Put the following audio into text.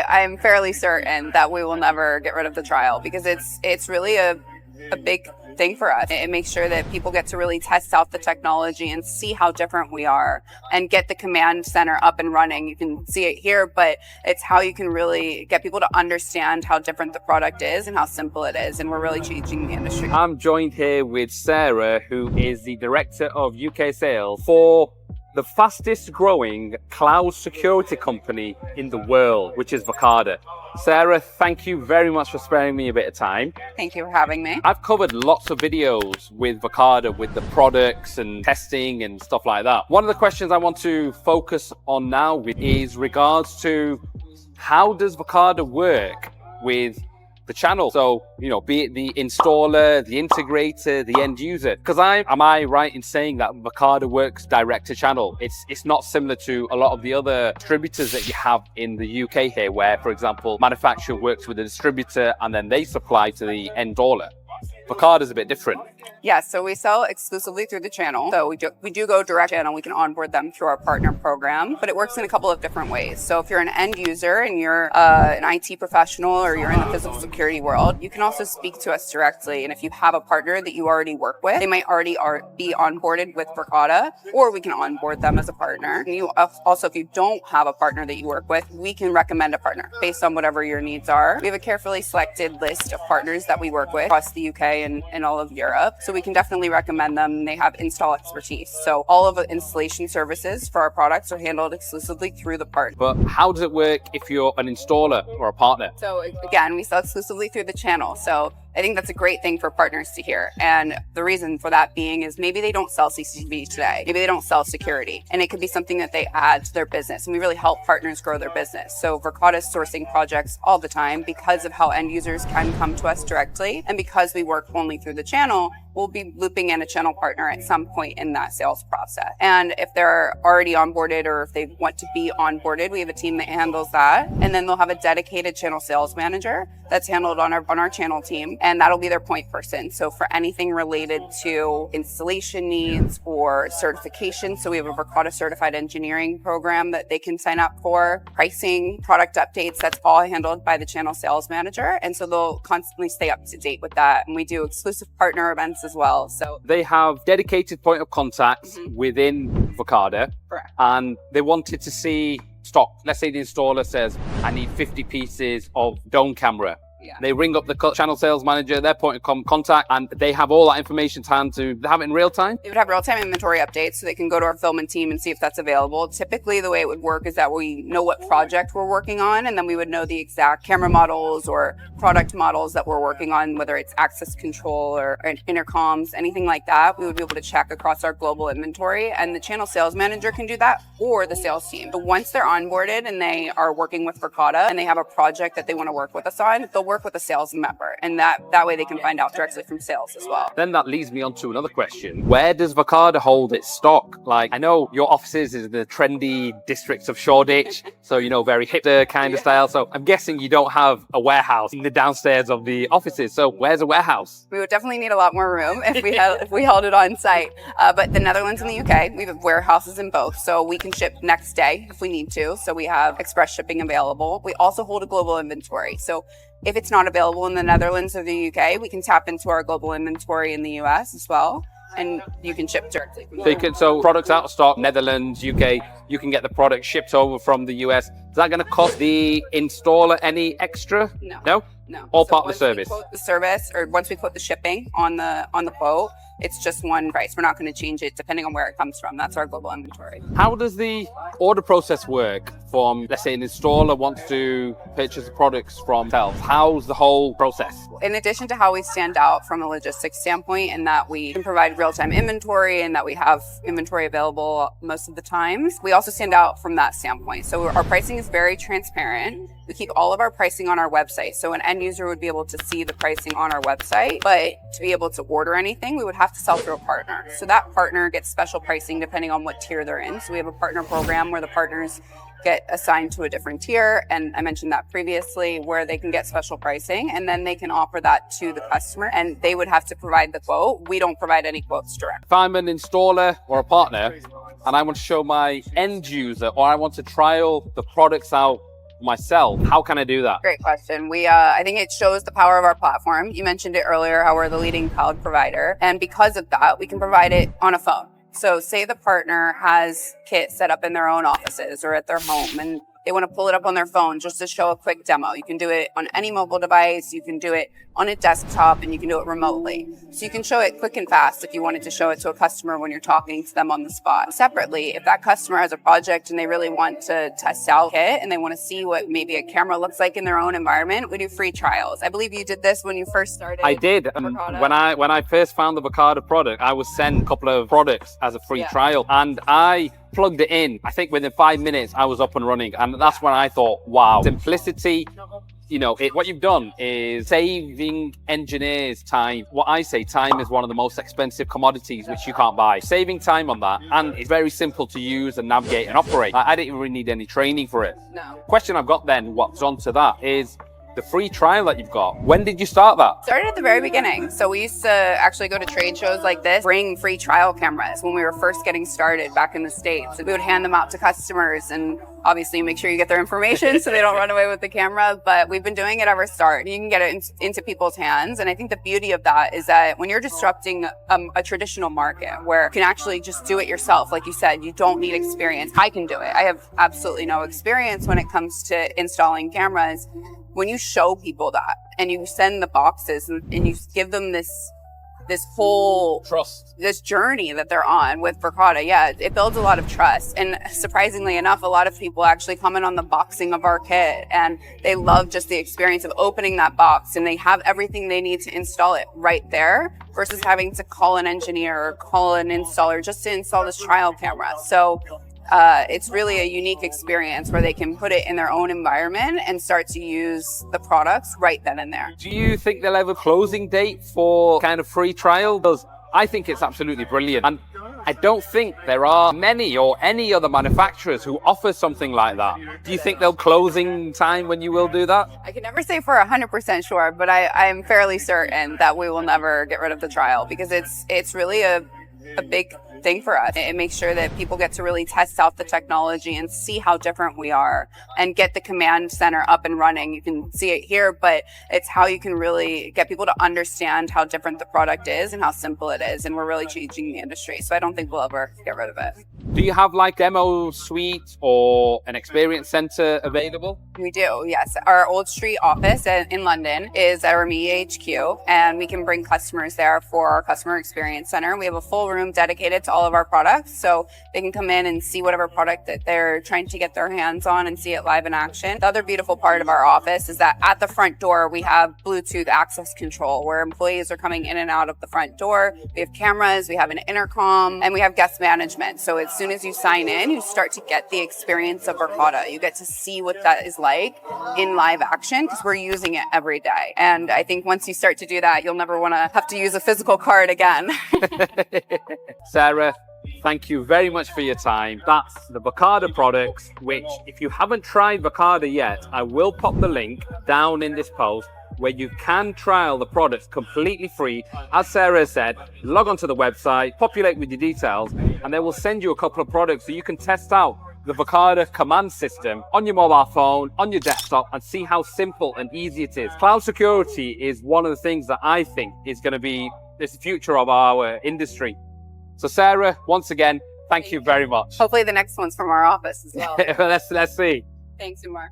I'm fairly certain that we will never get rid of the trial because it's really a big thing for us. It makes sure that people get to really test out the technology and see how different we are and get the command center up and running. You can see it here, but it's how you can really get people to understand how different the product is and how simple it is. And we're really changing the industry. I'm joined here with Sarah, who is the Director of UK Sales for the fastest growing cloud security company in the world, which is Verkada. Sarah, thank you very much for sparing me a bit of time. Thank you for having me. I've covered lots of videos with Verkada, with the products and testing and stuff like that. One of the questions I want to focus on now is regards to how does Verkada work with the channel? So, be it the installer, the integrator, the end user. Because am I right in saying that Verkada works direct to channel? It's not similar to a lot of the other distributors that you have in the UK here, where, for example, manufacturer works with a distributor and then they supply to the end installer. Verkada is a bit different. Yeah, so we sell exclusively through the channel. So we do go direct channel. We can onboard them through our partner program, but it works in a couple of different ways. So if you're an end user and you're an IT professional or you're in the physical security world, you can also speak to us directly. And if you have a partner that you already work with, they might already be onboarded with Verkada, or we can onboard them as a partner. And also, if you don't have a partner that you work with, we can recommend a partner based on whatever your needs are. We have a carefully selected list of partners that we work with across the UK and all of Europe. So we can definitely recommend them. They have install expertise. So all of the installation services for our products are handled exclusively through the partner. But how does it work if you're an installer or a partner? So again, we sell exclusively through the channel. So I think that's a great thing for partners to hear. And the reason for that being is maybe they don't sell CCTV today. Maybe they don't sell security. And it could be something that they add to their business. And we really help partners grow their business. So Verkada is sourcing projects all the time because of how end users can come to us directly. And because we work only through the channel, we'll be looping in a channel partner at some point in that sales process. And if they're already onboarded or if they want to be onboarded, we have a team that handles that. And then they'll have a dedicated channel sales manager that's handled on our channel team. And that'll be their point person. So for anything related to installation needs or certification, so we have a Verkada certified engineering program that they can sign up for, pricing, product updates, that's all handled by the channel sales manager. And so they'll constantly stay up to date with that. And we do exclusive partner events as well. So they have dedicated point of contacts within Verkada. Correct. And they wanted to see stock. Let's say the installer says, I need 50 pieces of dome camera. Yeah. They ring up the channel sales manager, their point of contact, and they have all that information to hand to have it in real time? They would have real-time inventory updates so they can go to our fulfillment team and see if that's available. Typically, the way it would work is that we know what project we're working on, and then we would know the exact camera models or product models that we're working on, whether it's access control or intercoms, anything like that. We would be able to check across our global inventory, and the channel sales manager can do that, or the sales team. But once they're onboarded and they are working with Verkada and they have a project that they want to work with us on, they'll work with a sales member, and that way they can find out directly from sales as well. Then that leads me on to another question. Where does Verkada hold its stock? Like, I know your offices is in the trendy districts of Shoreditch, so very hipster kind of style. So I'm guessing you don't have a warehouse in the downstairs of the offices. So where's a warehouse? We would definitely need a lot more room if we held it on site. But the Netherlands and the UK, we have warehouses in both, so we can ship next day if we need to. So we have express shipping available. We also hold a global inventory. So if it's not available in the Netherlands or the UK, we can tap into our global inventory in the US as well, and you can ship directly from there. So products out of stock, Netherlands, UK, you can get the product shipped over from the US. Is that going to cost the installer any extra? No. All So part of the service. Once we quote the service, or once we put the shipping on the quote, it's just one price. We're not going to change it depending on where it comes from. That's our global inventory. How does the order process work from, let's say, an installer wants to purchase the products from themselves? How's the whole process? In addition to how we stand out from a logistics standpoint, in that we can provide real-time inventory and that we have inventory available most of the times, we also stand out from that standpoint. So our pricing is very transparent. We keep all of our pricing on our website. So an end user would be able to see the pricing on our website, but to be able to order anything, we would have to sell through a partner. So that partner gets special pricing depending on what tier they're in. So we have a partner program where the partners get assigned to a different tier. And I mentioned that previously, where they can get special pricing and then they can offer that to the customer and they would have to provide the quote. We don't provide any quotes direct. If I'm an installer or a partner and I want to show my end user, or I want to trial the products out myself, how can I do that? Great question. I think it shows the power of our platform. You mentioned it earlier, how we're the leading cloud provider. And because of that, we can provide it on a phone. So say the partner has kit set up in their own offices or at their home, and they want to pull it up on their phone just to show a quick demo. You can do it on any mobile device. You can do it on a desktop, and you can do it remotely. So you can show it quick and fast if you wanted to show it to a customer when you're talking to them on the spot. Separately, if that customer has a project and they really want to test out kit and they want to see what maybe a camera looks like in their own environment, we do free trials. I believe you did this when you first started. I did. When I first found the Verkada product, I was sent a couple of products as a free trial, and I plugged it in. I think within 5 minutes I was up and running, and that's when I thought, wow, simplicity. You know, what you've done is saving engineers time. What I say, time is one of the most expensive commodities which you can't buy. Saving time on that, and it's very simple to use and navigate and operate. I didn't really need any training for it. No. Question I've got then, what's onto that, is the free trial that you've got. When did you start that? Started at the very beginning. So we used to actually go to trade shows like this, bring free trial cameras when we were first getting started back in the States. We would hand them out to customers, and obviously make sure you get their information so they don't run away with the camera. But we've been doing it ever start. You can get it into people's hands. And I think the beauty of that is that when you're disrupting a traditional market where you can actually just do it yourself, like you said, you don't need experience. I can do it. I have absolutely no experience when it comes to installing cameras. When you show people that and you send the boxes and you give them this whole trust, this journey that they're on with Verkada, it builds a lot of trust. And surprisingly enough, a lot of people actually comment on the boxing of our kit, and they love just the experience of opening that box, and they have everything they need to install it right there versus having to call an engineer or call an installer just to install this trial camera. So it's really a unique experience where they can put it in their own environment and start to use the products right then and there. Do you think they'll have a closing date for kind of free trial? Because I think it's absolutely brilliant. And I don't think there are many or any other manufacturers who offer something like that. Do you think they'll closing time when you will do that? I can never say for 100% sure, but I'm fairly certain that we will never get rid of the trial, because it's really a big thing for us. It makes sure that people get to really test out the technology and see how different we are and get the command center up and running. You can see it here, but it's how you can really get people to understand how different the product is and how simple it is. And we're really changing the industry. So I don't think we'll ever get rid of it. Do you have like demo suite or an experience center available? We do, yes. Our Old Street office in London is our media HQ, and we can bring customers there for our customer experience center. We have a full room dedicated to all of our products, so they can come in and see whatever product that they're trying to get their hands on and see it live in action. The other beautiful part of our office is that at the front door, we have Bluetooth access control where employees are coming in and out of the front door. We have cameras, we have an intercom, and we have guest management. So as soon as you sign in, you start to get the experience of Verkada. You get to see what that is like in live action, because we're using it every day. And I think once you start to do that, you'll never want to have to use a physical card again. Sarah, thank you very much for your time. That's the Verkada products, which if you haven't tried Verkada yet, I will pop the link down in this post where you can trial the products completely free. As Sarah said, log onto the website, populate with your details, and they will send you a couple of products so you can test out the Verkada command system on your mobile phone, on your desktop, and see how simple and easy it is. Cloud security is one of the things that I think is going to be the future of our industry. So Sarah, once again, thank you very much. Hopefully the next one's from our office as well. Let's see. Thanks, Umar.